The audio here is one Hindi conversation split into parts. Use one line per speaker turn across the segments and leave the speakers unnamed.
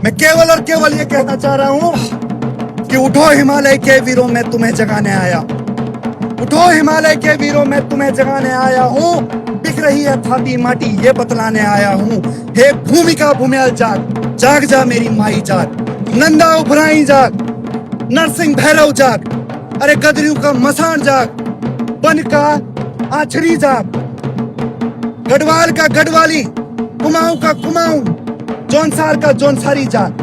मैं केवल और केवल ये कहना चाह रहा हूँ कि उठो हिमालय के वीरों, मैं तुम्हें जगाने आया। उठो हिमालय के वीरों, मैं तुम्हें जगाने आया हूँ। बिक रही है छाती माटी, ये बतलाने आया हूँ। हे भूमिका भूमियल जाग, जाग जा मेरी माई जाग। नंदा उभराई जाग, नरसिंह भैरव जाग। अरे गदरियों का मसान जाग, बन का आछरी जाग। गढ़वाल का गढ़वाली, कुमाऊं का कुमाऊं, जौनसार का जौनसारी जाग।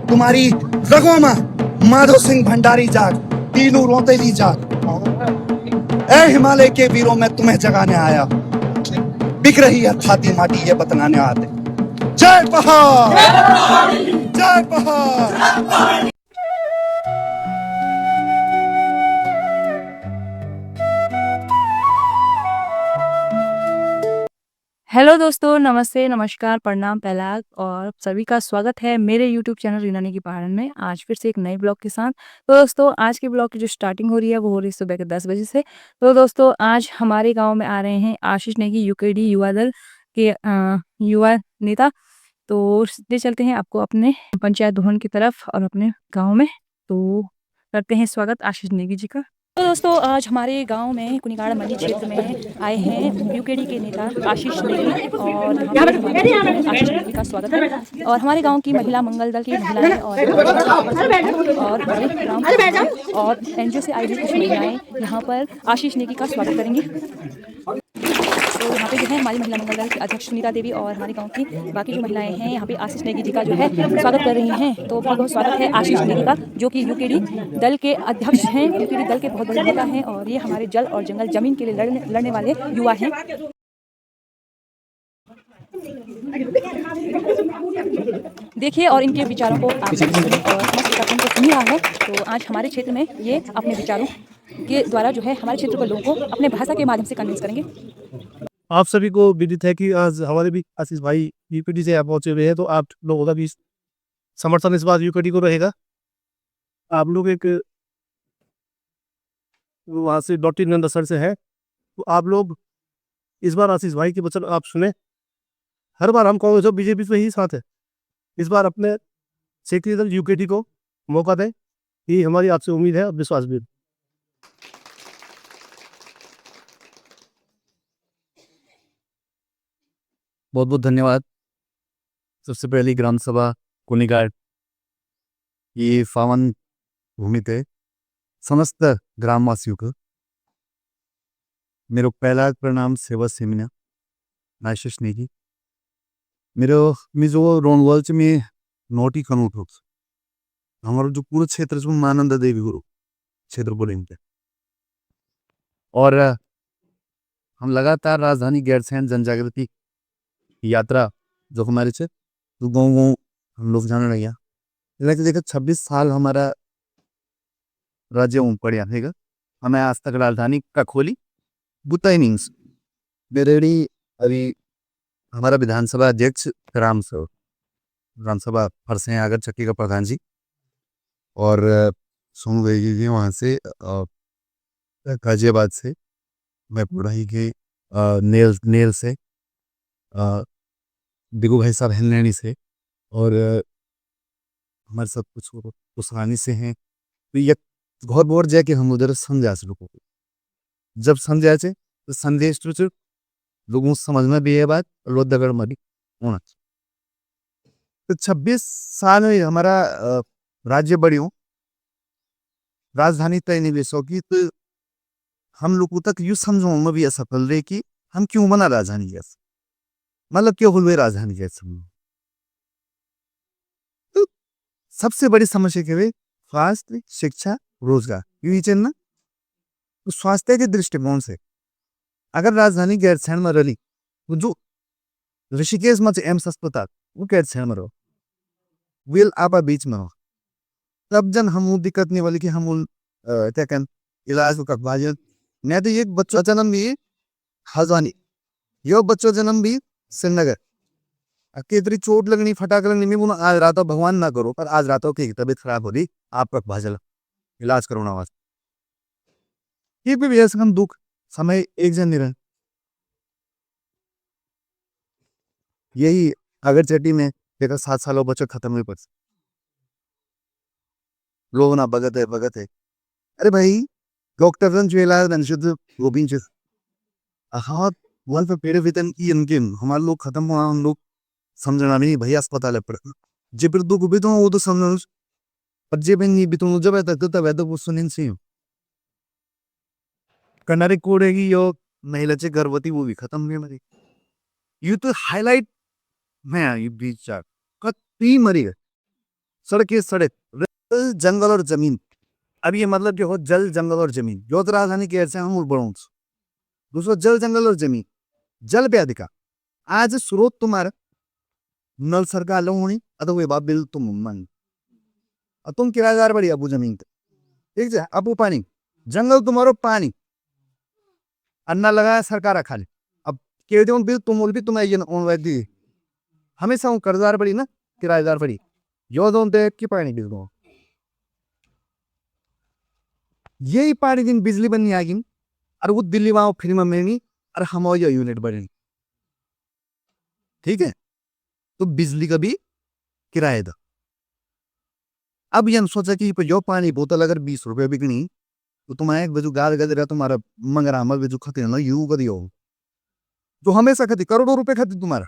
तुम्हारी रगों में माधो सिंह भंडारी जाग, तीनों रोतेली जाग। ए हिमालय के वीरों, मैं तुम्हें जगाने आया। बिक रही है छाती माटी, ये बतलाने आते। जय पहाड़, जय पहाड़।
हेलो दोस्तों, नमस्ते, नमस्कार, प्रणाम, पहलाग और सभी का स्वागत है मेरे यूट्यूब चैनल यूनानी की पहाड़न में। आज फिर से एक नए ब्लॉग के साथ। तो दोस्तों, आज के ब्लॉग की जो स्टार्टिंग हो रही है वो हो रही है सुबह के 10 बजे से। तो दोस्तों, आज हमारे गांव में आ रहे हैं आशीष नेगी, यूकेडी युवा दल के युवा नेता। तो ले चलते हैं आपको अपने पंचायत भवन की तरफ और अपने गाँव में। तो करते हैं स्वागत आशीष नेगी जी का। तो दोस्तों, आज हमारे गांव में कुनिकाड़ा मंडी क्षेत्र में आए हैं यूकेडी के नेता आशीष नेगी और यहाँ पे हमारे क्षेत्र में आशीष नेगी का स्वागत है। और हमारे गांव की महिला मंगल दल की महिलाएं और हमारे ग्राम और एनजीओ से आई हुई कुछ महिलाएं यहाँ पर आशीष नेगी का स्वागत करेंगी। तो यहाँ पे जो है हमारी महिला मंगल दल की अध्यक्ष सुनीता देवी और हमारे गांव की बाकी जो महिलाएं हैं यहाँ पे आशीष नेगी जी का जो है स्वागत कर रही हैं। तो बहुत बहुत स्वागत है आशीष नेगी का, जो कि यूकेडी दल के अध्यक्ष हैं, यूकेडी दल के बहुत बड़े नेता हैं और ये हमारे जल और जंगल जमीन के लिए लड़ने वाले युवा हैं। देखिए और इनके विचारों को आप सुन रहा है। तो आज हमारे क्षेत्र में ये अपने विचारों के द्वारा जो है हमारे क्षेत्र के लोगों को अपने भाषा के माध्यम से कन्विंस करेंगे।
आप सभी को विदित है कि आज हमारे भी आशीष भाई यूकेडी से यहाँ पहुंचे हुए हैं, तो आप लोगों का भी समर्थन इस बार यूकेडी को रहेगा। आप लोग एक वहाँ से डॉक्टर नंदा सर से है, तो आप लोग इस बार आशीष भाई के वचन आप सुने। हर बार हम कांग्रेस और बीजेपी से ही साथ है, इस बार अपने क्षेत्रीय दल यूकेडी को मौका दें, ये हमारी आपसे उम्मीद है और विश्वास भी।
बहुत बहुत धन्यवाद। सबसे पहली ग्राम सभा कुनिकाड़ ये पावन भूमि पे समस्त ग्रामवासियों को मेरो पहला प्रणाम सेवा सेमिना आशीष नेगी। मेरो मी जो रोनवल में नोटी कनूट हो हमारा जो पूरा क्षेत्र में मानंदा देवी गुरु क्षेत्र बोलेंगे। और हम लगातार राजधानी गैरसैंण जनजागृति यात्रा जो हमारे से तो गाँव हम लोग जाने लगे। लेकिन देखा 26 साल हमारा राज्य में पड़िया है, हमें आज तक राजधानी का खोली बुता ही नहीं। बेरेडी अभी हमारा विधानसभा अध्यक्ष राम सर विधानसभा फरसे हैं आगर चक्की का प्रधान जी, और सोनू बेगी जी वहाँ से गाजियाबाद से, मैं पुराही के नेल से दिगू भाई साहब हिलैनी से, और हमारे सब कुछ उसानी से हैं। तो ये बहुत बोर जाए कि हम उधर समझा से लोगों को, जब समझा से तो संदेश तो लोगों को समझना भी है बात और लोग दगड़ मरी होना। तो 26 साल में हमारा राज्य बड़ी हो राजधानी तय निवेशों की, तो हम लोगों तक यू समझो में भी असफल रहे कि हम क्यों बना राजधानी जैसे, मतलब क्यों हुए राजधानी जैसे। तो सबसे बड़ी समस्या क्या है, स्वास्थ्य, शिक्षा, रोजगार, यही चलना। तो स्वास्थ्य के दृष्टिकोण से अगर राजधानी गैरसैंण में रही तो जो ऋषिकेश में एम्स अस्पताल वो गैरसैंण में रहो, वेल आपा बीच में हो, तब जन हम दिक्कत नहीं वाली कि हम इलाज को बाजन नहीं। तो एक बच्चों जन्म भी हल्द्वानी, यो बच्चों जन्म भी श्रीनगर, केतरी चोट लगनी फटाक लगनी में आज रात भगवान ना करो, पर आज रातों की तबीयत खराब हो रही आप भाजल इलाज करोना वास्ते ये भी हम दुख समय एक जन नहीं रहे। यही अगर चट्टी में देखा 7 सालों बच्चे खत्म हुए पर लोग ना भगत है अरे भाई डॉक्टर रन जो इलाज रन शुद्ध गोबिंद जी हाँ वन पे पेड़ वेतन की इनके हमारे लोग खत्म हुआ हम लोग समझना नहीं भाई अस्पताल है पर जे फिर दुख भी तो वो तो समझना पर जे भी नहीं भी तो जब तब है तो वो सुनिन से कनारे कोड़ेगी यो महिला चे गर्भवती वो भी खत्म हुई मरी ये तो हाईलाइट में ये बीच चार कति मरी है सड़कें सड़क जंगल और जमीन अब ये मतलब जो हो जल जंगल और जमीन जो तो राजधानी के ऐसे हम बढ़ो दूसरा जल जंगल और जमीन जल पे अधिकार आज स्रोत तुम्हारा नल सरकार लो होनी अतो वे बाप बिल तुम मन तुम किराएदार बड़ी अबू जमीन ठीक है अबू पानी जंगल तुम्हारो पानी अन्ना लगाया सरकार खाली अब कह दो बिल तुम भी तुम्हें ये ऑन दी हमेशा हूँ कर्जदार बड़ी ना किराएदार बड़ी यो दो देख की पानी बिल दो यही पानी दिन बिजली बननी आगी और वो दिल्ली वहां फ्री में मिलनी और हम यूनिट बढ़ेंगे ठीक है तो बिजली का भी किराए दो अब ये सोचा कि जो पानी बोतल अगर 20 रुपए बिकनी तो तुम्हारे एक बजू गाल गद रहा तुम्हारा मंगरा मल बजू खते ना यू कदी हो जो हमेशा खती करोड़ों रुपए खती तुम्हारा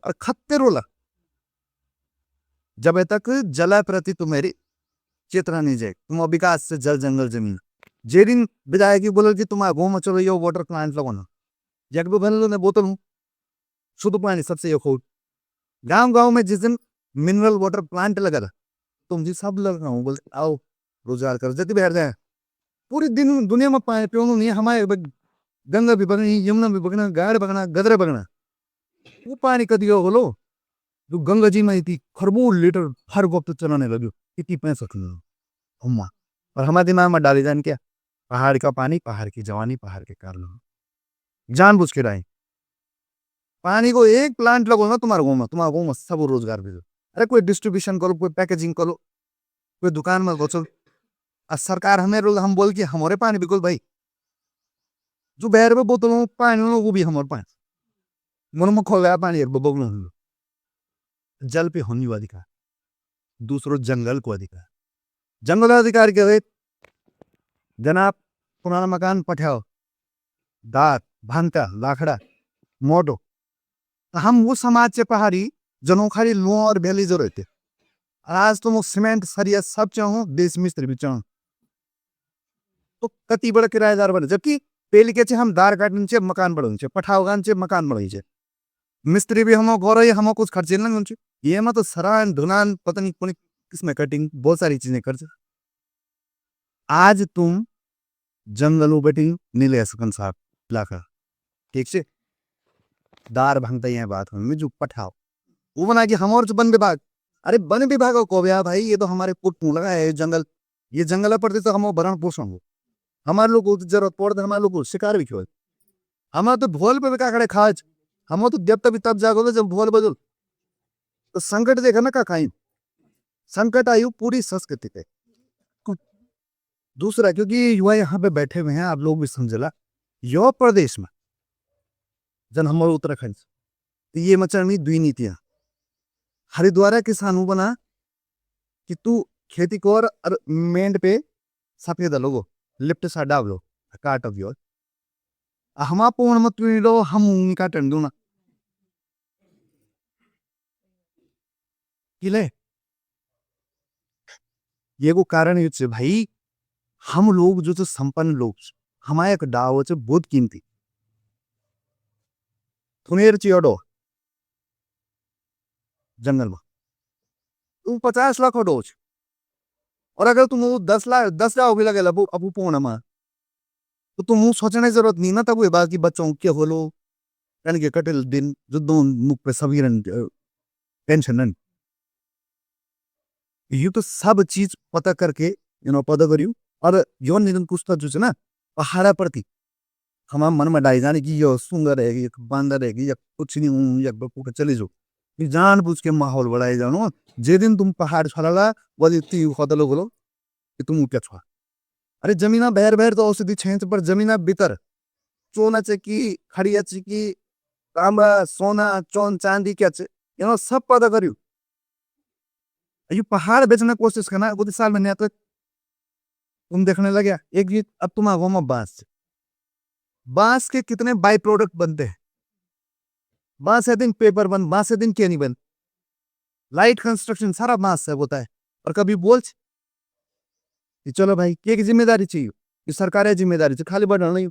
और खत्ते रोला जब तक जला प्रति तुम्हारी चेतना नहीं जाए तुम विकास से जल जंगल जमीन जे दिन विधायक बोलो कि तुम गाँव में चलो यो वाटर प्लांट लगाना जग भी बन लो ने बोतल हूँ शुद्ध पानी सबसे यो खोट गांव गांव में जिस दिन मिनरल वाटर प्लांट लगा था तुम जी सब लग रहा हूँ बोलते आओ रोजगार कर जति बैठ जाए पूरी दिन दुनिया में पाए प्यो नहीं हमारे गंगा भी बगनी यमुना भी बगना गाड़ बगना गदरे बगना वो पानी कदी हो बोलो जो गंगा जी में थी खरबों लीटर हर वक्त चलाने लगे कितनी पैसा हम और हमारे दिमाग में डाली जान क्या पहाड़ का पानी पहाड़ की जवानी पहाड़ के कारण जानबूझ के राय पानी को एक प्लांट लगो ना तुम्हारे गाँव में सब रोजगार भेजो अरे कोई डिस्ट्रीब्यूशन करो कोई पैकेजिंग करो कोई दुकान में घोचो सरकार हमें रोल हम बोल के हमारे पानी बिल्कुल भाई जो बहर में बोतलों पानी वो भी हमारे पानी मन में खोल पानी जल पे होने वाला अधिकार दूसरों जंगल को अधिकार जंगल अधिकार क्या है जनाब पुराना मकान पठाओ दात भांता लाखड़ा मोटो हम वो समाज से पहाड़ी जनोखारी लो और बेली जो रहते आज तो सीमेंट सरिया सब चाहो देश मिस्त्री भी चाहो तो कति बड़ा किराएदार बने जबकि पहले के हम दार काटने से मकान बढ़े पठाओ गान से मकान बढ़े मिस्त्री भी हम गौर हम कुछ खर्चे ना ये में तो सरान धुनान पता नहीं कौन किसमें कटिंग बहुत सारी चीजें कर आज तुम जंगलों बेटी नीले सकन साहब लाकर ठीक से दार भांगता है बात में जो पठाओ वो बना कि हम और वन विभाग अरे वन विभाग को भैया भाई ये तो हमारे पुट लगा है जंगल ये जंगल पड़ते तो हम भरण पोषण हो हमारे लोग को जरूरत पड़ते हमारे लोग को शिकार भी क्यों हमारे तो भोल पे काकड़े खाज हम तो जब तभी तब जागो जब भोल बदल तो संकट देखा ना का खाई संकट आयु पूरी संस्कृति पे दूसरा क्योंकि युवा यहाँ पे बैठे हुए हैं आप लोग भी समझला यो प्रदेश में जन हमारे उत्तराखंड तो ये मचरनी दुई नीतियां हरिद्वार किसानों बना कि तू खेती को और मेंढ पे सफेद लोगो लिफ्ट सा डाब लो काट अब योर हमा पोण मत लो हम उनका टंडू ना किले ये को कारण ये भाई हम लोग जो तो संपन्न लोग हमारे एक डाव बहुत कीमती थुनेर चियोडो जंगल में तुम 50 लाख डोज और अगर तुम 10 लाख 10 लाख भी लगे अबू पोना में तो तुम सोचने की जरूरत नहीं ना तब बात की बच्चों के होलो यानी कि कटिल दिन जो मुख पे सभी टेंशन नहीं ये तो सब चीज पता करके पता करियो और यो निधन पुस्तक जो ना पहाड़ा प्रति हमारे मन में डाई जाने की यो सुंदर रहेगी बांदर रहेगी या कुछ नहीं हूँ या बप्पू चले जाओ जान बुझ के माहौल बढ़ाए जानो जे दिन तुम पहाड़ छला वो खतलो बोलो कि तुम क्या छुआ अरे जमीना बहर बहर तो औषधि छेंच पर जमीना भीतर चोना चेकी खड़िया चेकी तांबा सोना चौन चांदी क्या सब पता करियो ये पहाड़ बेचने की कोशिश करना वो साल में नहीं तो तुम देखने लगे एक चीज अब तुम आओ में बांस के कितने बाई प्रोडक्ट बनते हैं। बांस से दिन पेपर बन, बांस से दिन क्या नहीं बन, लाइट कंस्ट्रक्शन सारा बांस से होता है। और कभी बोल कि चलो भाई क्या की जिम्मेदारी चाहिए, ये सरकार है जिम्मेदारी चाहिए खाली बढ़ना नहीं।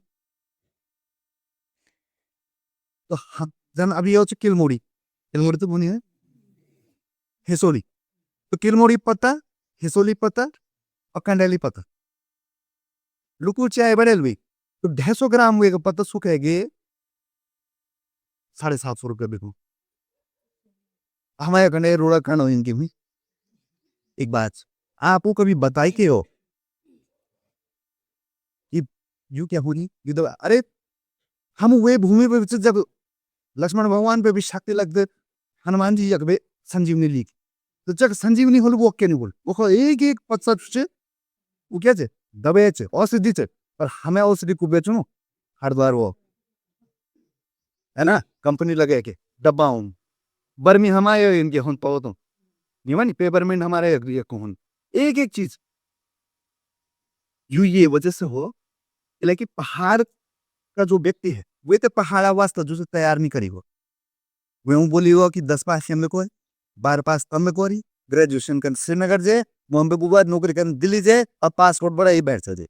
तो हम जन अभी ये किलमोड़ी तो बोनी है हिसोली, तो किलमोड़ी पत्ता, हिसोली पत्ता और कंडेली पत्ता लुकू चाय बड़े हुई तो 250 ग्राम हुए पत्ता सूखेगे 750 रुपये बिकू। हमारे कंडे रोड़ा खाना इनकी भी एक बात आपको कभी बताई के हो कि यू क्या होनी यू तो अरे हम वे भूमि पे जब लक्ष्मण भगवान पे भी शक्ति लगते हनुमान जी जगबे संजीवनी ली तो जग संजीवनी होल वो क्या नहीं बोल वो एक एक पत्ता से वो क्या छे दबे छे औषधि छे पर हमें औषधि को बेचो हरिद्वार वो है ना कंपनी लगे के डब्बा हूँ बर्मी हमारे इनके हुन पाओ तो नहीं मानी पेपरमेंट हमारे हुन एक एक चीज यू ये वजह से हो लेकिन पहाड़ का जो व्यक्ति है वे तो पहाड़ा वास्ता जो तैयार नहीं करी हो वे बोली हो कि 10 पास में को 12 पास तब में कोरी ग्रेजुएशन कर श्रीनगर जे बॉम्बे बुआ नौकरी कर दिल्ली जाए और पासपोर्ट बड़ा ही बैठ जाए।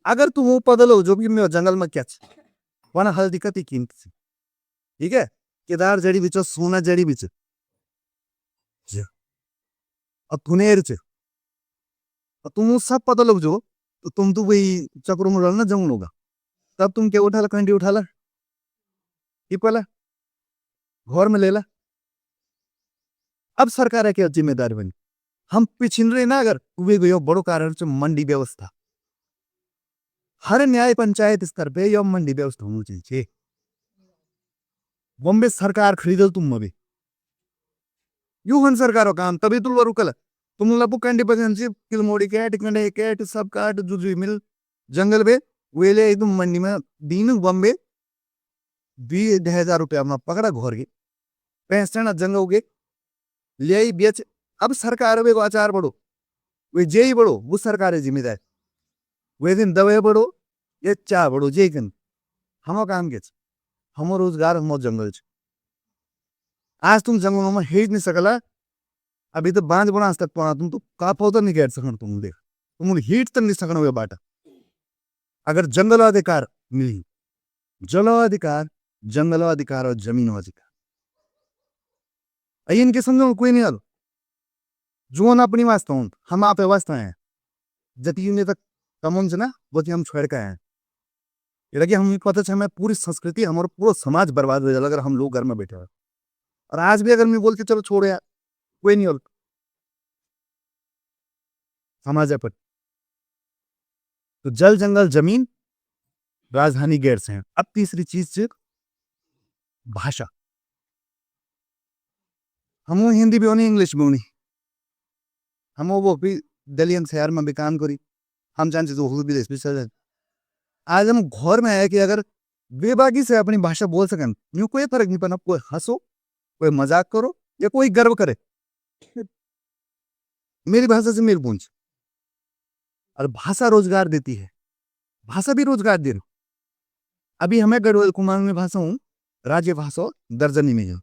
अगर तुम वो पदल हो जो भी मैं जंगल में क्या वना हल्दी कती कीमत से ठीक है केदार जड़ी बिचो सोना जड़ी बिच अब थुनेर से तुम सब पता लग जो तो तुम तो वही चक्रों में रहना जंगल होगा तब तुम क्या उठा ला कंडी उठा ला ये पहला घर में ले ला। अब सरकार है क्या जिम्मेदारी बनी हम पिछिन रहे ना अगर वे गयो बड़ो कारण से मंडी व्यवस्था हर न्याय पंचायत स्तर पे यह मंडी व्यवस्था होनी चाहिए। बॉम्बे सरकार खरीदल तुम अभी यू हन सरकार काम तभी तुम रुकल तुम लपु कंडी पसंद किलमोड़ी कैट कंडे कैट सब काट जुजू मिल जंगल पे वेले तुम मंडी में दिन बॉम्बे 20,000 रुपया में पकड़ा घर के 65 जंगल के ले बेच। अब सरकार वे को आचार बढ़ो वे जे ही बढ़ो वो सरकार है जिम्मेदार वे दिन दवे बढ़ो ये चाह बढ़ो जे कन हम काम के हम रोजगार हम जंगल आज तुम जंगलों में हेज नहीं सकला अभी तो बांझ बना तक पड़ा तुम तो का पौधा नहीं कैट सकना तुम देख तुम हीट तक नहीं सकना हुआ बाटा अगर जंगल अधिकार मिली जल अधिकार जंगल अधिकार और जमीन अधिकार इनके समझो कोई नहीं आलो जो ना अपनी वास्ता हूं हम आप वास्ता हैं जती ने तक कमन ना वो हम छोड़ के हैं ये लगे हमें पता है हमें पूरी संस्कृति हमारा पूरा समाज बर्बाद हो जाएगा अगर हम लोग घर में बैठे हैं। और आज भी अगर मैं बोल के चलो छोड़ यार कोई नहीं और समाज पर तो जल जंगल जमीन राजधानी गैर से हैं। अब तीसरी चीज से भाषा हम हिंदी भी होनी इंग्लिश भी होनी हम वो भी दिल्ली शहर में भी काम करी हम जानते तो विदेश भी चल जाए। आज हम घर में है कि अगर बेबाकी से अपनी भाषा बोल सकें यूं कोई फर्क नहीं पड़ना कोई हंसो कोई मजाक करो या कोई गर्व करे मेरी भाषा से मेरी पूंछ। और भाषा रोजगार देती है भाषा भी रोजगार दे रही। अभी हमें गढ़वाल कुमाऊं में भाषा हूं राज्य भाषा दर्जनी में है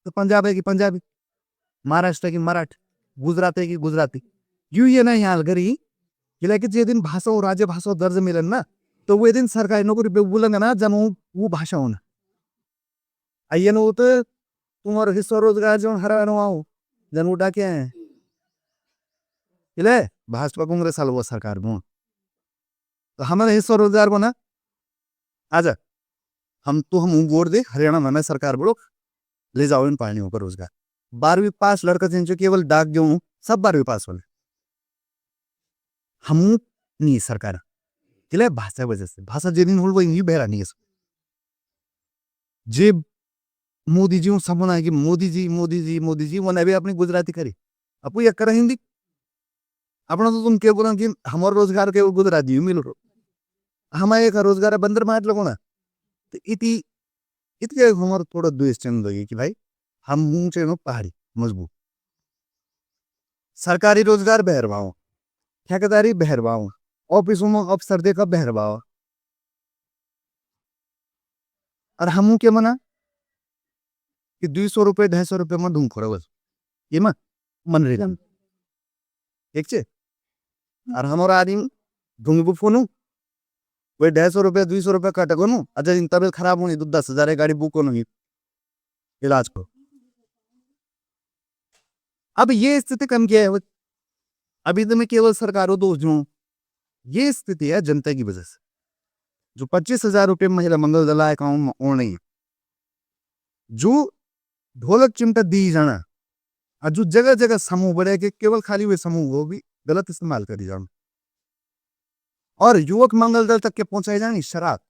तो पंजाब है कि पंजाबी महाराष्ट्र की मराठी गुजराती की गुजराती यूं ये ना यहाँ करी कि जे दिन भाषा और राज्य भाषा दर्ज मिलन ना तो वो दिन सरकारी नौकरी पे बोलेंगे ना जब वो भाषा होना आइए ना तो तुम्हारा हिस्सा रोजगार जो हरा आओ जन उठा क्या है भाजपा कांग्रेस वो सरकार में तो हमारा हिस्सा रोजगार बना आजा हम वोट दे हरियाणा में सरकार बोलो ले जाओ इन पार्टियों का रोजगार 12वीं पास लड़का जिन केवल डाक जो सब 12वीं पास वाले हम नहीं सरकार किले भाषा वजह से भाषा जे दिन वो इंग्लिश बहरा नहीं है जे मोदी जी सपना है कि मोदी जी वो भी अपनी गुजराती करी अपू ये कर हिंदी अपना तो तुम क्या बोला कि हमारे रोजगार के गुजराती मिल रो हमारे का रोजगार बंदर मार लगो ना तो इतने हमारा थोड़ा द्वेष चंद लगे कि भाई हम मुंह चे पहाड़ी मजबूत सरकारी रोजगार बहरवाओ ठेकेदारी बहरवाओ ऑफिसों में अफसर देखा बहरवाओ और हमू के मना कि 200 रुपये 250 रुपये में ढूंढ खोड़ा बस ये मा मन रे ठीक छे और हमारा आदमी ढूंढ फोनू वही 150 रुपये 200 रुपये काटे को नु अच्छा इन तबियत खराब होनी तो 10,000 गाड़ी बुक होनी इलाज को अब ये स्थिति कम क्या है अभी तो मैं केवल सरकारों दोष दूं ये स्थिति है जनता की वजह से जो 25,000 रुपये महिला मंगल दल अकाउंट में और नहीं जो ढोलक चिमटा दी जाना और जो जगह जगह समूह बढ़े के केवल खाली हुए समूह वो भी गलत इस्तेमाल करी जाना और युवक मंगल दल तक के पहुंचाई जानी शराब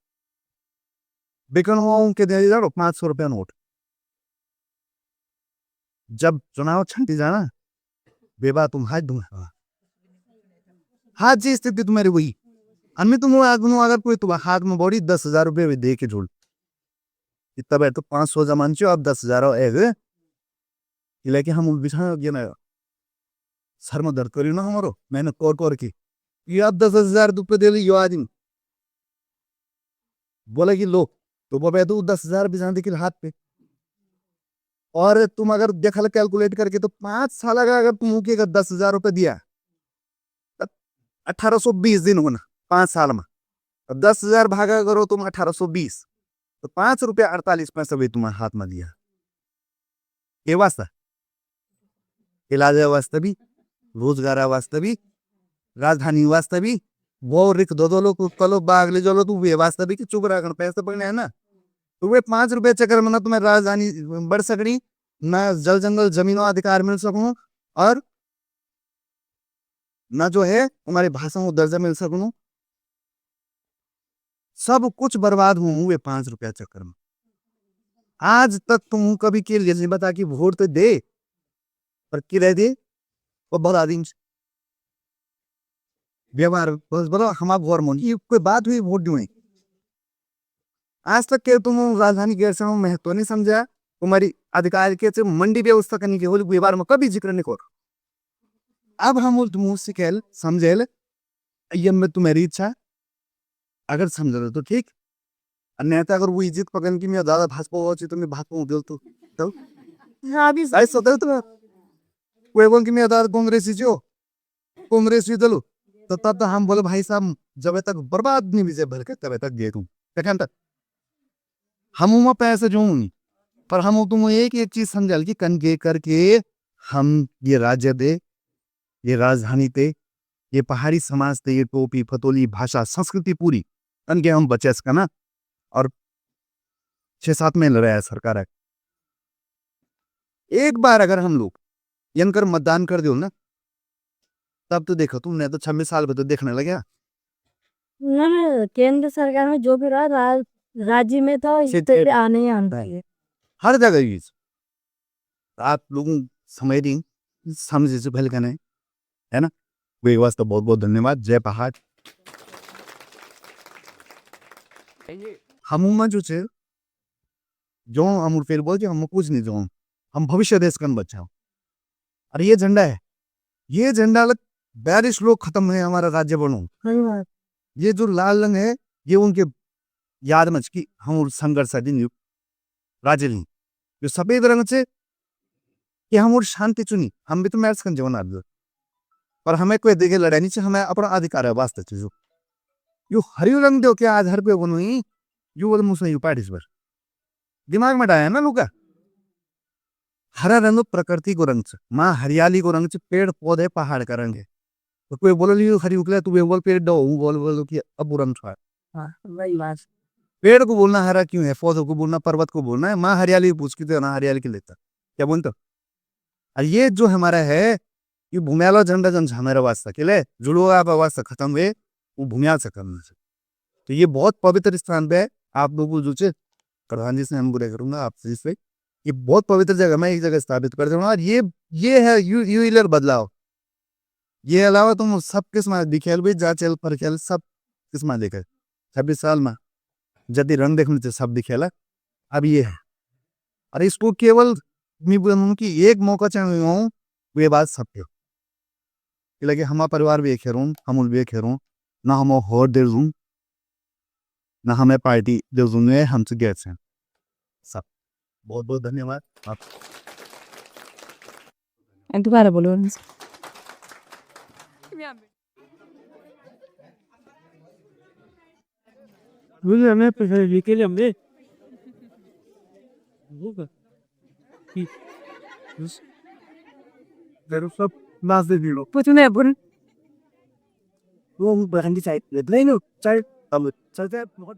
बिकन हुआ के दे जाओ 500 रुपया नोट जब चुनाव छंटी जाना बेबा तुम हाथ दूंगा हाथ जी स्थिति तुम्हारी वही अन्य तुम अगर कोई तुम हाथ में बड़ी 10,000 रुपये भी दे के जोड़ इतना बैठ तो 500 जमान चो अब 10,000 लेके हम बिछा गया ना सर में दर्द करी ना हमारो मैंने कोर की ये अब 10,000 रुपये दे ली यो आदमी बोला कि लो तो वो बैठो 10,000 बिछा दे हाथ पे और तुम अगर देखल कैलकुलेट करके तो 5 साल का अगर तुम के 10,000 रुपये दिया 1820 दिन होना 5 साल में 10,000 भागा करो तुम 1820 तो 5 रुपया 48 पैसे भी तुम्हारे हाथ में दिया ये वास्ता इलाज वास्ते भी रोजगार वास्ते भी राजधानी वास्ते भी वो रिक दो लोग कलो बाग ले जो तू वे वास्ते भी कि चुप रखना पैसे पड़ने है ना तो वे 5 रुपये चक्कर में ना तुम्हें राजधानी बढ़ सकनी ना जल जंगल जमीनों अधिकार मिल सकूं और ना जो है हमारी भाषा को दर्जा मिल सकूं सब कुछ बर्बाद हुए 5 रुपया चक्कर में आज तक तुम कभी के लिए नहीं बता कि वोट तो दे पर कि रह दे वो बहुत आदमी व्यवहार बस बोलो हमारा गवर्नमेंट ये कोई बात हुई वोट दूं आज तक के तुम राजधानी गैर से महत्व नहीं समझा तुम्हारी अधिकार के मंडी व्यवस्था करने के व्यवहार में कभी जिक्र नहीं करो अब हम तुम सिखेल समझेल ये में तुम्हारी इच्छा अगर समझ तो ठीक अन्यथा अगर वो इज्जत पकड़ की मैं ज्यादा भाजपा हो तो मैं भाजपा दिल तो अभी सदर तो कोई बोल कि मैं ज्यादा कांग्रेस दल तो तब तो हम बोले भाई साहब जब तक बर्बाद नहीं विजय भर के तब तक दे दूं तक हम पैसे जो नहीं पर हम तुम एक चीज समझल कि कनके करके हम ये राज्य दे ये राजधानी ते ये पहाड़ी समाज ते ये टोपी फतोली भाषा संस्कृति पूरी कनके हम बचे इसका ना और 6-7 में लड़ रहा है सरकार है एक बार अगर हम लोग यंकर मतदान कर दो ना तब तो देखो तुमने तो 26 साल में तो देखने लगे
ना केंद्र सरकार में जो भी रहा राज्य में तो इस तरह आने ही आना है
हर जगह ये आप लोग समझ रही समझे से पहले कहना है ना वे वास्ते बहुत बहुत धन्यवाद जय पहाड़ हम जो छे जो हम फिर बोल हम कुछ नहीं जो हम भविष्य देश का बच्चा और ये झंडा है ये झंडा 42 लोग खत्म है हमारा राज्य बनो ये जो लाल रंग है ये उनके याद में कि हम संघर्ष राज्य नहीं जो सफेद रंग से कि हम शांति चुनी हम भी तो मैच कर जीवन आज पर हमें कोई देखे लड़ाई नहीं हमें अपना अधिकार है वास्ते चीजों यो हरियो रंग दो क्या आधार पे बनो यो बोल मुझसे यू पार्टी पर दिमाग में डाया ना लोग हरा रंग प्रकृति को रंग से माँ हरियाली को रंग से पेड़ पौधे पहाड़ का रंग है तो कोई बोलो हरी उगला तू बोल पेड़ दो बोलो कि अब रंग छुआ पेड़ को बोलना हरा क्यों है पौधों को बोलना पर्वत को बोलना है माँ हरियाली पूछती तो ना हरियाली के लेता क्या बोलते और ये जो हमारा है ये भूमियाला झंडा जन हमारा वास्ता के लिए जुड़वा वास्ता खत्म हुए वो भूमियाल से करना से तो ये बहुत पवित्र स्थान पे है आप लोगों जो प्रधान जी से हम बुरा करूंगा आपसे जिससे ये बहुत पवित्र जगह मैं एक जगह स्थापित कर दूंगा और ये है यू बदलाव ये अलावा तुम सब किस्म दिखेल भी जा चल पर खेल सब किस्म देखे 26 साल में जति रंग देखने से सब दिखेला अब ये है और इसको केवल मैं बोलूँ कि एक मौका चाहिए हूँ वे बात सत्य कि लगे हमारा परिवार भी एक है रूम हम भी एक है रूम ना हम होर दे रूम ना हमें पार्टी दे रूम है हम गए हैं सब बहुत बहुत धन्यवाद आप
दोबारा बोलो
मुझे हमें पहले के लिए हमने होगा कि बस जरूर सब नाच दे दिलो
पूछने बुन
वो बहन की साइड नहीं नो चाहे अब चलते हैं बहुत